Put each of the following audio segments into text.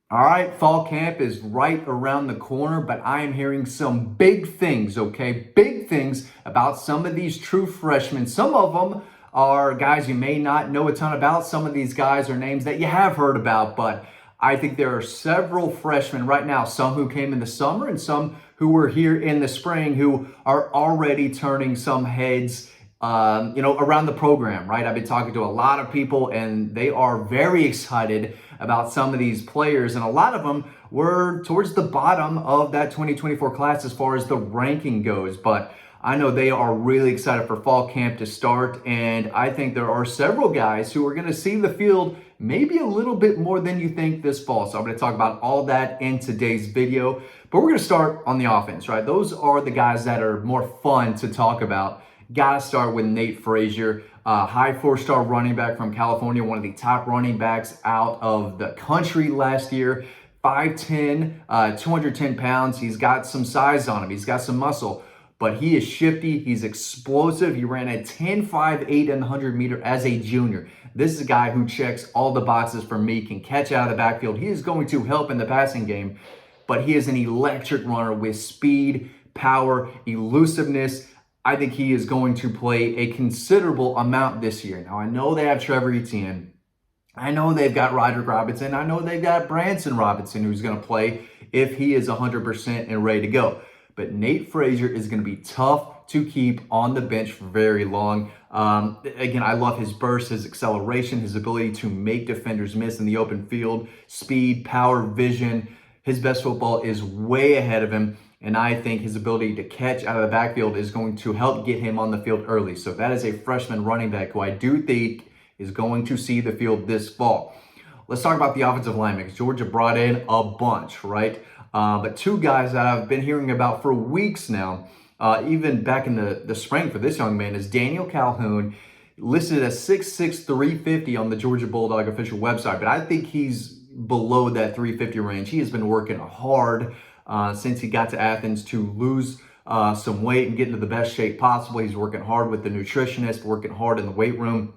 All right, fall camp is right around the corner, but I am hearing some big things, okay? Big things about some of these true freshmen. Some of them are guys you may not know a ton about. Some of these guys are names that you have heard about, but I think there are several freshmen right now, some who came in the summer and some who were here in the spring who are already turning some heads around the program, right? I've been talking to a lot of people and they are very excited about some of these players. And a lot of them were towards the bottom of that 2024 class as far as the ranking goes. But I know they are really excited for fall camp to start. And I think there are several guys who are going to see the field maybe a little bit more than you think this fall. So I'm going to talk about all that in today's video. But we're going to start on the offense, right? Those are the guys that are more fun to talk about. Gotta start with Nate Frazier, high four-star running back from California, one of the top running backs out of the country last year. 5'10", 210 pounds. He's got some size on him. He's got some muscle, but he is shifty. He's explosive. He ran a 10.58 in the 100-meter as a junior. This is a guy who checks all the boxes for me, can catch out of the backfield. He is going to help in the passing game, but he is an electric runner with speed, power, elusiveness. I think he is going to play a considerable amount this year. Now, I know they have Trevor Etienne. I know they've got Roderick Robinson. I know they've got Branson Robinson, who's going to play if he is 100% and ready to go. But Nate Frazier is going to be tough to keep on the bench for very long. Again, I love his burst, his acceleration, his ability to make defenders miss in the open field, speed, power, vision. His best football is way ahead of him. And I think his ability to catch out of the backfield is going to help get him on the field early. So that is a freshman running back who I do think is going to see the field this fall. Let's talk about the offensive linemen. Georgia brought in a bunch, right? But two guys that I've been hearing about for weeks now, even back in the spring for this young man, is Daniel Calhoun, listed as 6'6", 350 on the Georgia Bulldog official website. But I think he's below that 350 range. He has been working hard since he got to Athens to lose some weight and get into the best shape possible. He's working hard with the nutritionist, working hard in the weight room.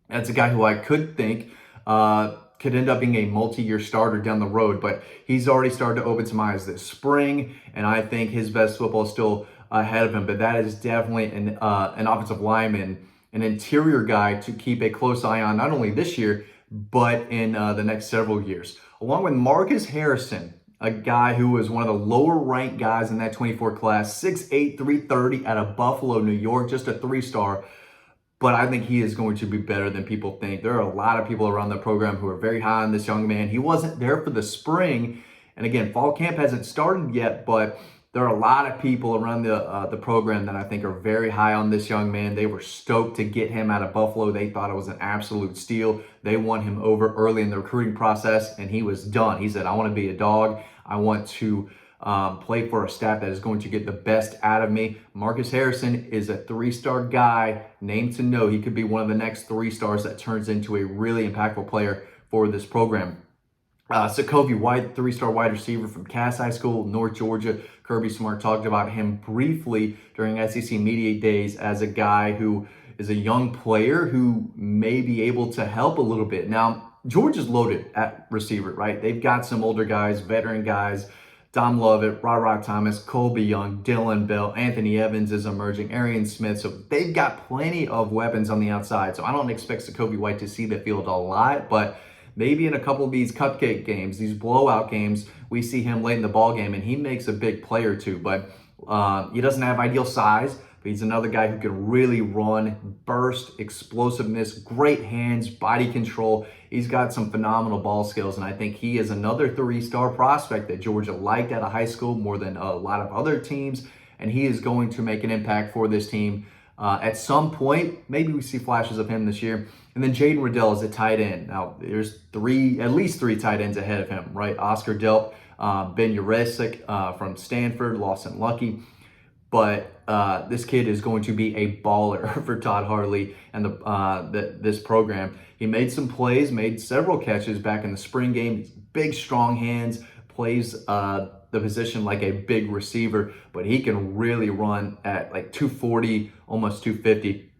That's a guy who I could think could end up being a multi-year starter down the road, but he's already started to open some eyes this spring, and I think his best football is still ahead of him. But that is definitely an offensive lineman, an interior guy to keep a close eye on, not only this year, but in the next several years. Along with Marcus Harrison, a guy who was one of the lower ranked guys in that 24 class, 6'8", 330 out of Buffalo, New York, just a 3-star. But I think he is going to be better than people think. There are a lot of people around the program who are very high on this young man. He wasn't there for the spring. And again, fall camp hasn't started yet, but there are a lot of people around the program that I think are very high on this young man. They were stoked to get him out of Buffalo. They thought it was an absolute steal. They won him over early in the recruiting process, and he was done. He said, I want to be a dog. I want to play for a staff that is going to get the best out of me. Marcus Harrison is a 3-star guy, named to know. He could be one of the next 3-stars that turns into a really impactful player for this program. Sokovia White, 3-star wide receiver from Cass High School, North Georgia. Kirby Smart talked about him briefly during SEC Media Days as a guy who is a young player who may be able to help a little bit. Now, Georgia's loaded at receiver, right? They've got some older guys, veteran guys, Dom Lovett, Rod Thomas, Colby Young, Dylan Bell, Anthony Evans is emerging, Arian Smith. So they've got plenty of weapons on the outside. So I don't expect Sokovia White to see the field a lot, but maybe in a couple of these cupcake games, these blowout games, we see him late in the ball game and he makes a big play or two. But he doesn't have ideal size, but he's another guy who can really run, burst, explosiveness, great hands, body control. He's got some phenomenal ball skills, and I think he is another 3-star prospect that Georgia liked out of high school more than a lot of other teams, and he is going to make an impact for this team. At some point, maybe we see flashes of him this year. And then Jaden Riddell is a tight end. Now, there's at least three tight ends ahead of him, right? Oscar Delp, Ben Uresic from Stanford, Lawson Lucky. But this kid is going to be a baller for Todd Hartley and this program. He made some plays, made several catches back in the spring game. He's big, strong hands, plays the position like a big receiver, but he can really run at like 240, almost 250.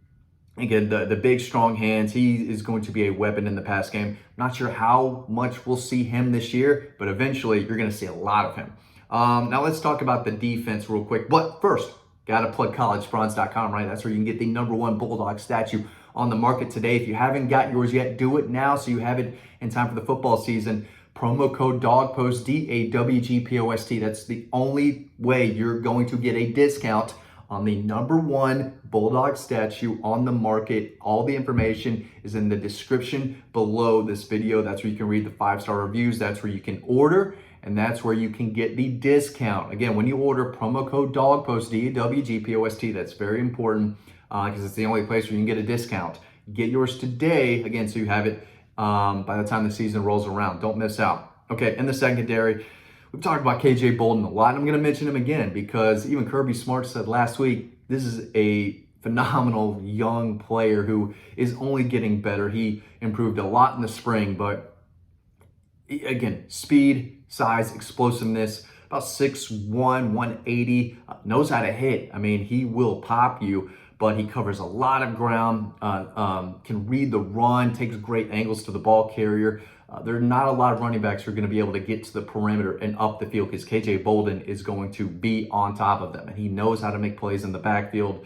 Again, the big, strong hands. He is going to be a weapon in the pass game. Not sure how much we'll see him this year, but eventually you're going to see a lot of him. Now let's talk about the defense real quick. But first, got to plug collegebronze.com, right? That's where you can get the #1 Bulldog statue on the market today. If you haven't got yours yet, do it now so you have it in time for the football season. Promo code DAWGPOST, DAWGPOST. That's the only way you're going to get a discount on the #1 Bulldog statue on the market. All the information is in the description below this video. That's where you can read the 5-star reviews. That's where you can order, and that's where you can get the discount. Again, when you order, promo code DAWGPOST, DAWGPOST. That's very important because it's the only place where you can get a discount. Get yours today, again, so you have it by the time the season rolls around. Don't miss out. Okay, in the secondary, we've talked about KJ Bolden a lot, and I'm going to mention him again because even Kirby Smart said last week, this is a phenomenal young player who is only getting better. He improved a lot in the spring, but again, speed, size, explosiveness, about 6'1", 180, knows how to hit. I mean, he will pop you, but he covers a lot of ground, can read the run, takes great angles to the ball carrier. There are not a lot of running backs who are going to be able to get to the perimeter and up the field because KJ Bolden is going to be on top of them, and he knows how to make plays in the backfield.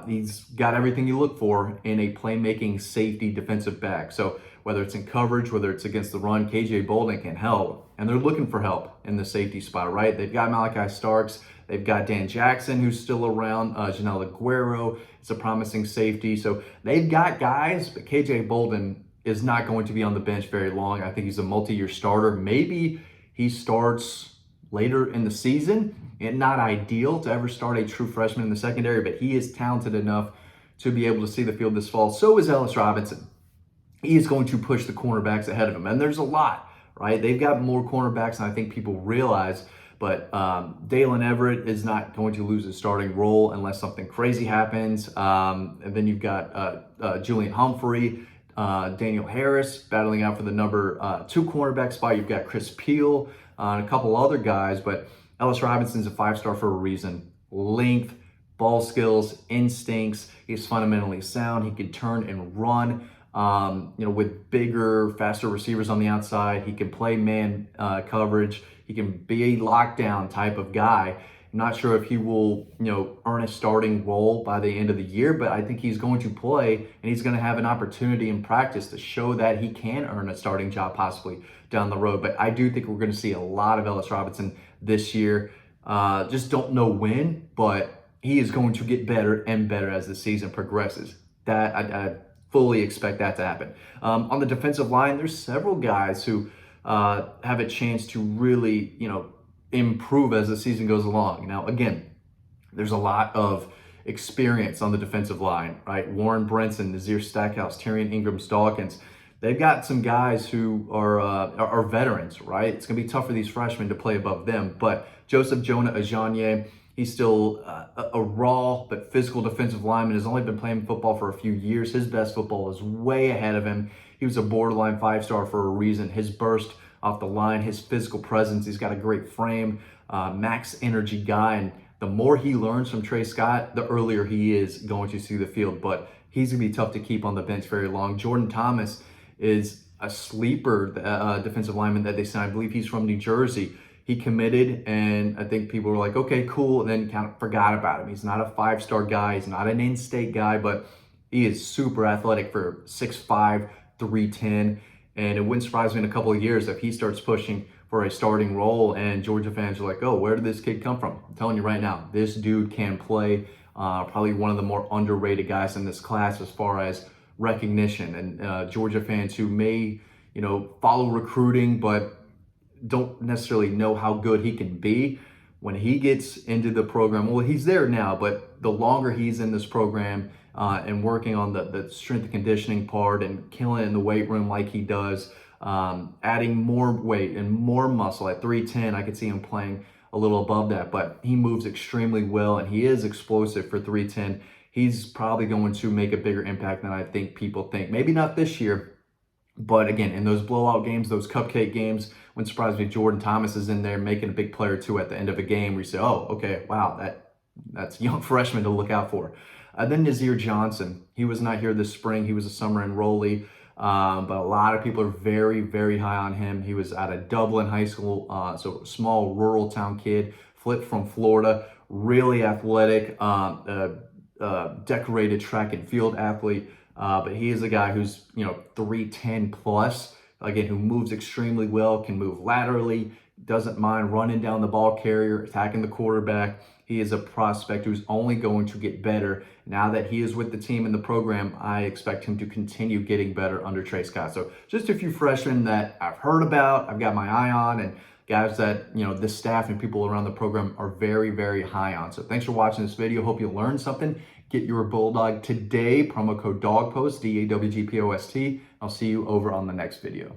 He's got everything you look for in a playmaking safety defensive back. So whether it's in coverage, whether it's against the run, KJ Bolden can help, and they're looking for help in the safety spot, right? They've got Malachi Starks. They've got Dan Jackson, who's still around. Janelle Aguero is a promising safety. So they've got guys, but KJ Bolden is not going to be on the bench very long. I think he's a multi-year starter. Maybe he starts later in the season. And not ideal to ever start a true freshman in the secondary, but he is talented enough to be able to see the field this fall. So is Ellis Robinson. He is going to push the cornerbacks ahead of him. And there's a lot, right? They've got more cornerbacks than I think people realize. But Dalen Everett is not going to lose his starting role unless something crazy happens. And then you've got Julian Humphrey, Daniel Harris battling out for the #2 cornerback spot. You've got Chris Peel and a couple other guys, but Ellis Robinson's a 5-star for a reason. Length, ball skills, instincts. He's fundamentally sound. He can turn and run. With bigger, faster receivers on the outside. He can play man coverage. He can be a lockdown type of guy. I'm not sure if he will, earn a starting role by the end of the year, but I think he's going to play, and he's going to have an opportunity in practice to show that he can earn a starting job possibly down the road. But I do think we're going to see a lot of Ellis Robinson this year. Just don't know when, but he is going to get better and better as the season progresses. That I fully expect that to happen. On the defensive line, there's several guys who have a chance to really, improve as the season goes along. Now, again, there's a lot of experience on the defensive line, right? Warren Brinson, Nazir Stackhouse, Tyrion Ingrams-Dawkins. They've got some guys who are veterans, right? It's going to be tough for these freshmen to play above them. But Joseph Jonah Ajanye, he's still a raw but physical defensive lineman, has only been playing football for a few years. His best football is way ahead of him. He was a borderline 5-star for a reason. His burst off the line, his physical presence, he's got a great frame, max energy guy. And the more he learns from Trey Scott, the earlier he is going to see the field. But he's going to be tough to keep on the bench very long. Jordan Thomas is a sleeper defensive lineman that they signed. I believe he's from New Jersey. He committed, and I think people were like, okay, cool, and then kind of forgot about him. He's not a 5-star guy. He's not an in-state guy, but he is super athletic for 6'5", 310, and it wouldn't surprise me in a couple of years if he starts pushing for a starting role, and Georgia fans are like, oh, where did this kid come from? I'm telling you right now, this dude can play. Probably one of the more underrated guys in this class as far as recognition. And Georgia fans who may, follow recruiting, but don't necessarily know how good he can be when he gets into the program. Well, he's there now, but the longer he's in this program and working on the strength and conditioning part and killing it in the weight room like he does, adding more weight and more muscle at 310, I could see him playing a little above that, but he moves extremely well and he is explosive for 310. He's probably going to make a bigger impact than I think people think. Maybe not this year, but again, in those blowout games, those cupcake games, wouldn't surprise me if Jordan Thomas is in there making a big play or two at the end of a game where you say, oh, okay, wow, that's a young freshman to look out for. Then Nazir Johnson, he was not here this spring. He was a summer enrollee. But a lot of people are very, very high on him. He was out of Dublin High School, so small rural town kid, flipped from Florida, really athletic, decorated track and field athlete. But he is a guy who's, 310 plus, again, who moves extremely well, can move laterally, doesn't mind running down the ball carrier, attacking the quarterback. He is a prospect who's only going to get better. Now that he is with the team in the program, I expect him to continue getting better under Trey Scott. So just a few freshmen that I've heard about, I've got my eye on, and guys that, the staff and people around the program are very, very high on. So thanks for watching this video. Hope you learned something. Get your Bulldog today. Promo code DAWGPOST, DAWGPOST. I'll see you over on the next video.